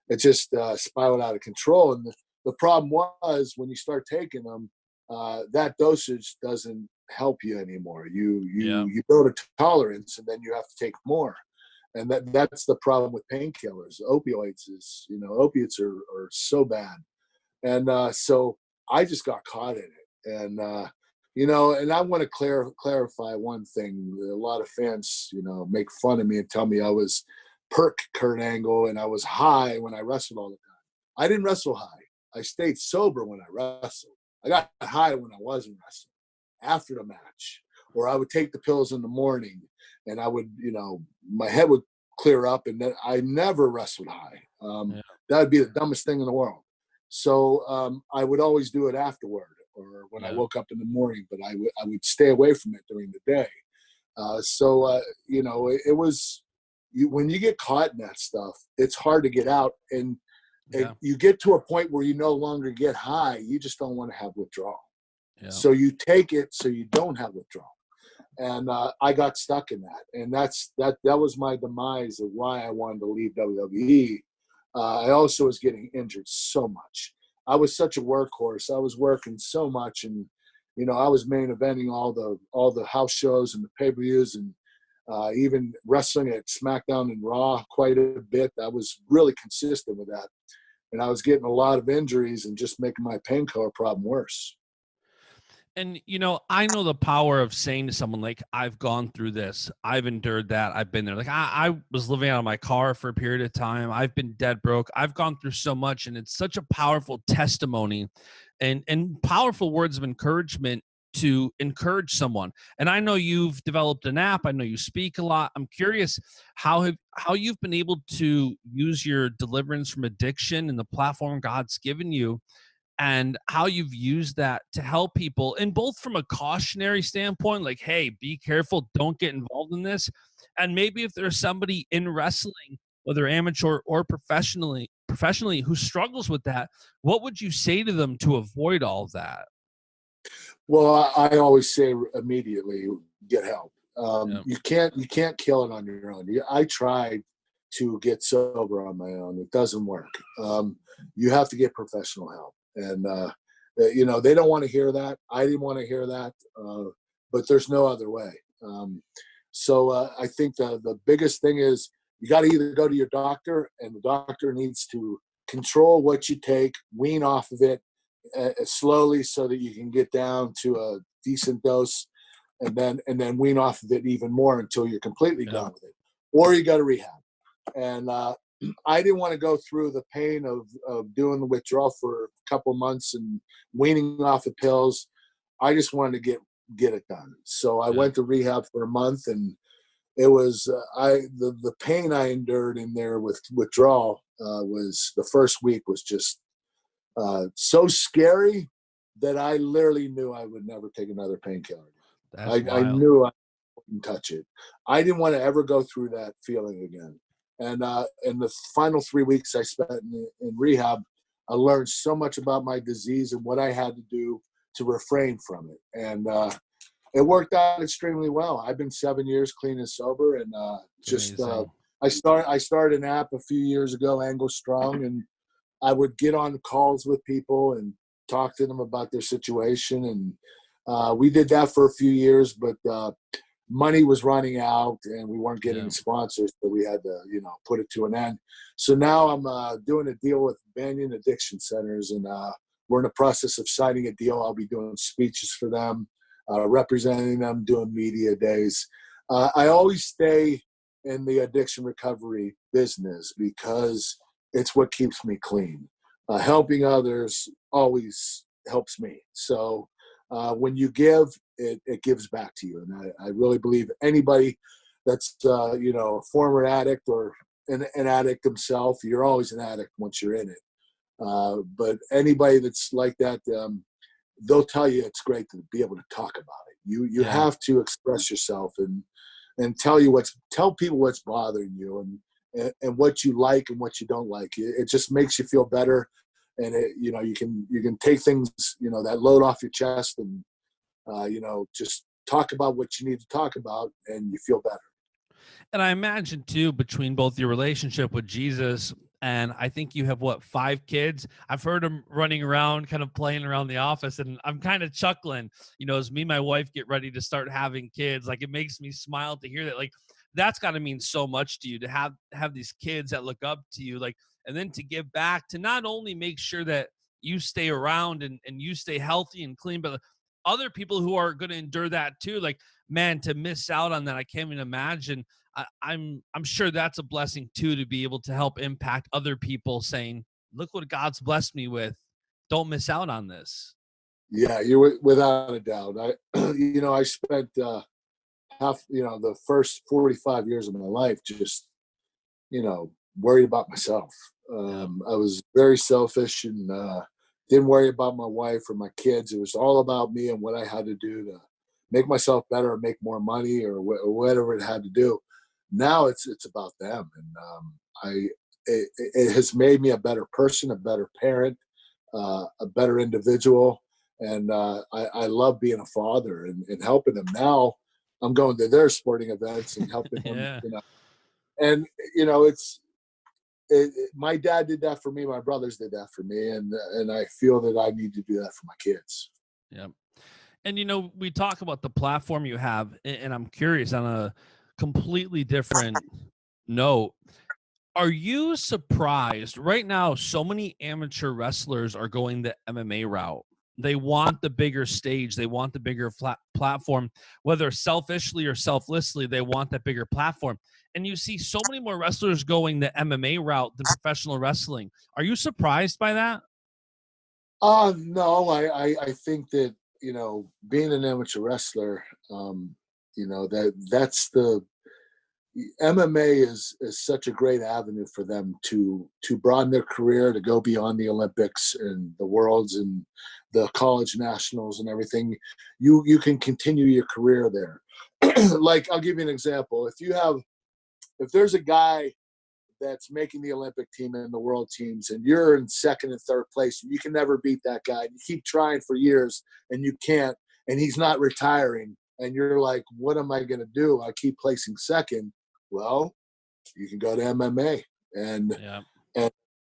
Speaker 4: it just spiraled out of control. And the problem was, when you start taking them, that dosage doesn't help you anymore. You build a tolerance, and then you have to take more. And that's the problem with painkillers. Opioids opiates are so bad. And so I just got caught in it. And, and I want to clarify one thing. A lot of fans, make fun of me and tell me I was perk Kurt Angle and I was high when I wrestled all the time. I didn't wrestle high. I stayed sober when I wrestled. I got high when I wasn't wrestling, after the match. Or I would take the pills in the morning, and I would, my head would clear up, and then I never wrestled high. That would be the dumbest thing in the world. So I would always do it afterward, or when I woke up in the morning, but I would stay away from it during the day. It was, when you get caught in that stuff, it's hard to get out. And you get to a point where you no longer get high. You just don't want to have withdrawal. Yeah. So you take it so you don't have withdrawal. And I got stuck in that. And that was my demise of why I wanted to leave WWE. I also was getting injured so much. I was such a workhorse. I was working so much, and I was main eventing all the house shows and the pay-per-views, and even wrestling at SmackDown and Raw quite a bit. I was really consistent with that, and I was getting a lot of injuries and just making my painkiller problem worse.
Speaker 2: And, I know the power of saying to someone, like, I've gone through this, I've endured that, I've been there. Like, I was living out of my car for a period of time. I've been dead broke. I've gone through so much, and it's such a powerful testimony and powerful words of encouragement to encourage someone. And I know you've developed an app. I know you speak a lot. I'm curious how you've been able to use your deliverance from addiction and the platform God's given you, and how you've used that to help people, and both from a cautionary standpoint, like, hey, be careful, don't get involved in this. And maybe if there's somebody in wrestling, whether amateur or professionally, who struggles with that, what would you say to them to avoid all of that?
Speaker 4: Well, I always say immediately, get help. You can't kill it on your own. I tried to get sober on my own. It doesn't work. You have to get professional help. And, they don't want to hear that. I didn't want to hear that, but there's no other way. So I think the biggest thing is you got to either go to your doctor, and the doctor needs to control what you take, wean off of it slowly so that you can get down to a decent dose, and then wean off of it even more until you're completely done with it. Or you go to rehab. And I didn't want to go through the pain of doing the withdrawal for a couple of months and weaning off the pills. I just wanted to get it done. So I went to rehab for a month, and it was the pain I endured in there with withdrawal was, the first week was just so scary that I literally knew I would never take another painkiller. I knew I wouldn't touch it. I didn't want to ever go through that feeling again. And in the final 3 weeks I spent in rehab, I learned so much about my disease and what I had to do refrain from it. And it worked out extremely well. I've been 7 years clean and sober, and I started an app a few years ago, Angle Strong, and I would get on calls with people and talk to them about their situation. And we did that for a few years, but money was running out and we weren't getting sponsors, so we had to, put it to an end. So now I'm doing a deal with Banyan Addiction Centers, and we're in the process of signing a deal. I'll be doing speeches for them, representing them, doing media days. I always stay in the addiction recovery business because it's what keeps me clean. Helping others always helps me. So when you give, it gives back to you. And I really believe anybody that's, a former addict or an addict himself, you're always an addict once you're in it. But anybody that's like that, they'll tell you it's great to be able to talk about it. You have to express yourself and tell people what's bothering you and what you like and what you don't like. It just makes you feel better. And you can take things, that load off your chest and, just talk about what you need to talk about, and you feel better.
Speaker 2: And I imagine too, between both your relationship with Jesus and I think you have 5 kids. I've heard them running around, kind of playing around the office, and I'm kind of chuckling, as me and my wife get ready to start having kids. Like, it makes me smile to hear that. Like, that's got to mean so much to you to have these kids that look up to you, like, and then to give back, to not only make sure that you stay around and you stay healthy and clean, but other people who are going to endure that too. Like, man, to miss out on that, I can't even imagine. I'm sure that's a blessing too, to be able to help impact other people, saying, look what God's blessed me with. Don't miss out on this.
Speaker 4: Yeah, you're without a doubt. I spent the first 45 years of my life just, worried about myself. I was very selfish and didn't worry about my wife or my kids. It was all about me and what I had to do to make myself better or make more money or whatever it had to do. Now it's about them, and it has made me a better person, a better parent, a better individual, and I love being a father and helping them. Now I'm going to their sporting events and helping them. And my dad did that for me. My brothers did that for me, and I feel that I need to do that for my kids.
Speaker 2: Yeah. And we talk about the platform you have, and I'm curious, on a completely different note, are you surprised right now? So many amateur wrestlers are going the MMA route. They want the bigger stage. They want the bigger platform, whether selfishly or selflessly. They want that bigger platform. And you see so many more wrestlers going the MMA route than professional wrestling. Are you surprised by that?
Speaker 4: No, I think that, being an amateur wrestler, that's the MMA is such a great avenue for them to broaden their career, to go beyond the Olympics and the Worlds and the college nationals and everything. You can continue your career there. Like, I'll give you an example. If there's a guy that's making the Olympic team and the world teams, and you're in second and third place, and you can never beat that guy. You keep trying for years and you can't, and he's not retiring, and you're like, what am I going to do? I keep placing second. Well, you can go to MMA and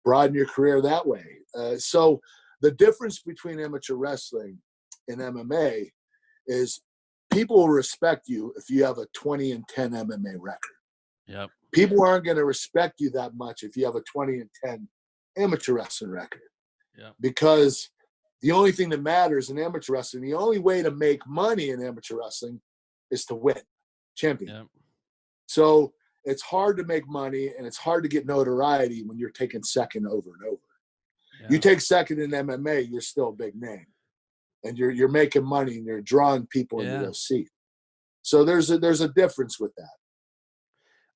Speaker 4: broaden your career that way. So the difference between amateur wrestling and MMA is people will respect you if you have a 20-10 MMA record.
Speaker 2: Yep.
Speaker 4: People aren't going to respect you that much if you have a 20-10 amateur wrestling record.
Speaker 2: Yeah.
Speaker 4: Because the only thing that matters in amateur wrestling, the only way to make money in amateur wrestling is to win, champion.
Speaker 2: Yep.
Speaker 4: So it's hard to make money and it's hard to get notoriety when you're taking second over and over. Yeah. You take second in MMA, you're still a big name, and you're making money and you're drawing people into those seats. So there's a difference with that.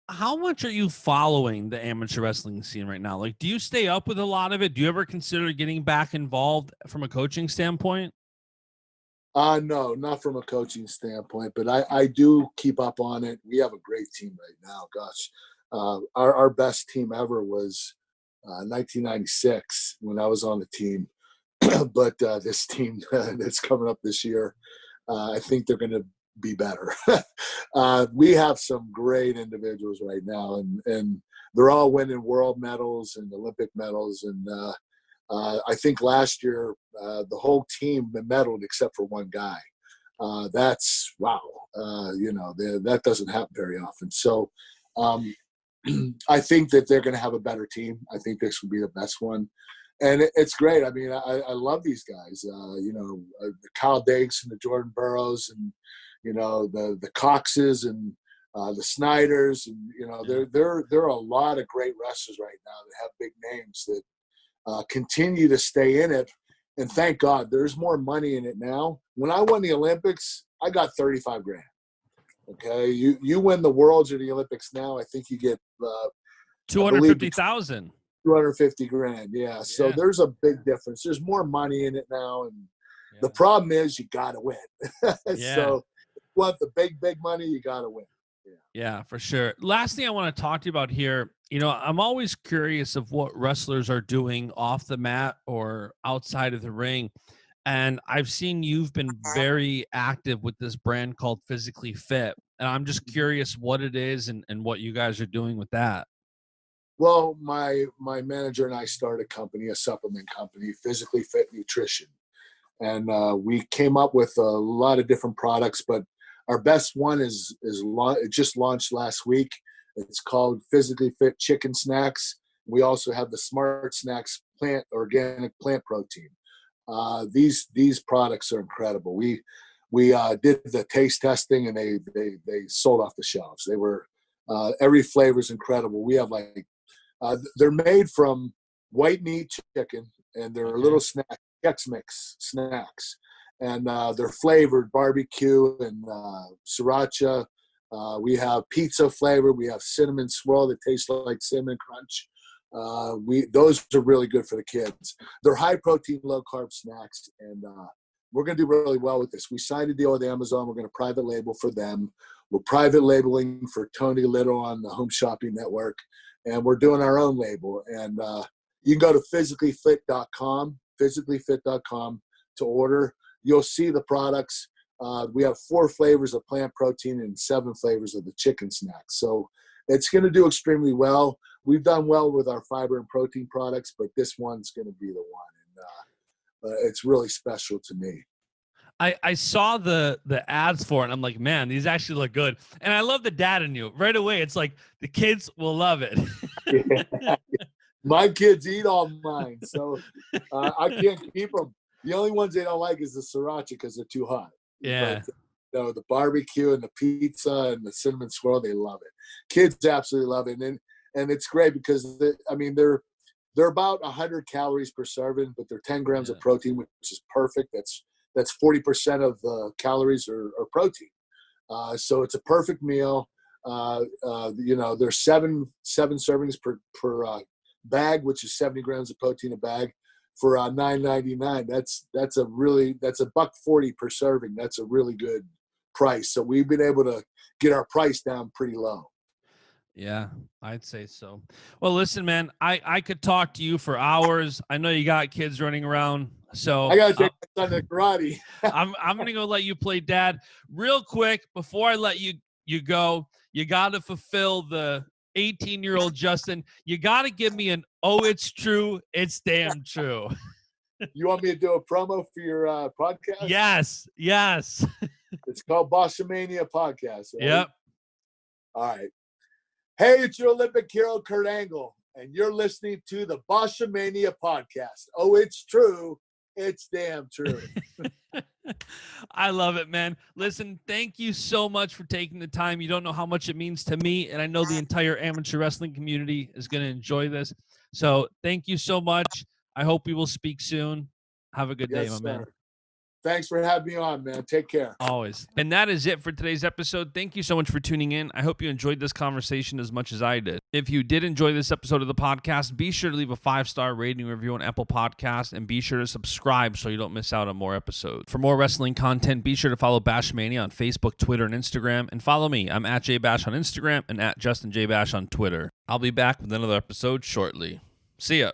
Speaker 2: How much are you following the amateur wrestling scene right now? Like, do you stay up with a lot of it? Do you ever consider getting back involved from a coaching standpoint?
Speaker 4: No, not from a coaching standpoint, but I do keep up on it. We have a great team right now. Gosh, our best team ever was 1996 when I was on the team. but this team that's coming up this year, I think they're going to be better. We have some great individuals right now, and they're all winning world medals and Olympic medals. And I think last year the whole team medaled except for one guy. That's wow. That doesn't happen very often. So I think that they're going to have a better team. I think this will be the best one. And it's great. I mean, I love these guys. The Kyle Dakes and the Jordan Burroughs and, the Coxes and the Snyders. And, there are a lot of great wrestlers right now that have big names that continue to stay in it. And thank God there's more money in it now. When I won the Olympics, I got 35 grand. Okay. You win the Worlds or the Olympics now, I think you get
Speaker 2: 250,000.
Speaker 4: 250 grand. Yeah. So there's a big difference. There's more money in it now. And the problem is you got to win. So if you want the big money, you got to win.
Speaker 2: Yeah, for sure. Last thing I want to talk to you about here, I'm always curious of what wrestlers are doing off the mat or outside of the ring. And I've seen you've been very active with this brand called Physically Fit. And I'm just curious what it is and what you guys are doing with that.
Speaker 4: Well, my manager and I started a company, a supplement company, Physically Fit Nutrition. And we came up with a lot of different products, but our best one it just launched last week. It's called Physically Fit Chicken Snacks. We also have the Smart Snacks organic plant protein. These products are incredible. We did the taste testing and they sold off the shelves. They were every flavor is incredible. We have they're made from white meat chicken, and they're little Chex Mix snacks, and they're flavored barbecue and sriracha. We have pizza flavor. We have cinnamon swirl that tastes like cinnamon crunch. Those are really good for the kids. They're high protein, low carb snacks, and we're going to do really well with this. We signed a deal with Amazon. We're going to private label for them. We're private labeling for Tony Little on the Home Shopping Network, and we're doing our own label. And you can go to physicallyfit.com to order. You'll see the products. We have 4 flavors of plant protein and 7 flavors of the chicken snacks. So it's going to do extremely well. We've done well with our fiber and protein products, but this one's going to be the one. And it's really special to me.
Speaker 2: I saw the ads for it, and I'm like, man, these actually look good. And I love the dad in you. Right away, it's like the kids will love it.
Speaker 4: My kids eat all mine, so I can't keep them. The only ones they don't like is the sriracha because they're too hot.
Speaker 2: Yeah.
Speaker 4: But, the barbecue and the pizza and the cinnamon swirl, they love it. Kids absolutely love it. And it's great because, they're about 100 calories per serving, but they're 10 grams of protein, which is perfect. That's 40% of the calories are protein. So it's a perfect meal. There's seven servings per bag, which is 70 grams of protein a bag for $9.99. That's $1.40 per serving. That's a really good price. So we've been able to get our price down pretty low.
Speaker 2: Yeah, I'd say so. Well, listen, man, I could talk to you for hours. I know you got kids running around, so
Speaker 4: I gotta take my son to karate.
Speaker 2: I'm gonna go let you play dad real quick before I let you go. You got to fulfill the 18-year-old Justin. You got to give me an "Oh, it's true, it's damn true."
Speaker 4: You want me to do a promo for your podcast?
Speaker 2: Yes.
Speaker 4: It's called Baschamania Podcast. Right?
Speaker 2: Yep.
Speaker 4: All right. Hey, it's your Olympic hero, Kurt Angle, and you're listening to the Baschamania Podcast. Oh, it's true. It's damn true.
Speaker 2: I love it, man. Listen, thank you so much for taking the time. You don't know how much it means to me, and I know the entire amateur wrestling community is going to enjoy this. So thank you so much. I hope we will speak soon. Have a good day, my man.
Speaker 4: Thanks for having me on, man. Take care.
Speaker 2: Always. And that is it for today's episode. Thank you so much for tuning in. I hope you enjoyed this conversation as much as I did. If you did enjoy this episode of the podcast, be sure to leave a 5-star rating review on Apple Podcasts, and be sure to subscribe so you don't miss out on more episodes. For more wrestling content, be sure to follow Baschamania on Facebook, Twitter, and Instagram, and follow me. I'm at JBash on Instagram and at JustinJBash on Twitter. I'll be back with another episode shortly. See ya.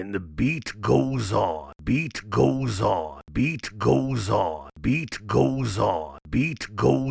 Speaker 3: and the beat goes on, beat goes on, beat goes on, beat goes on, beat goes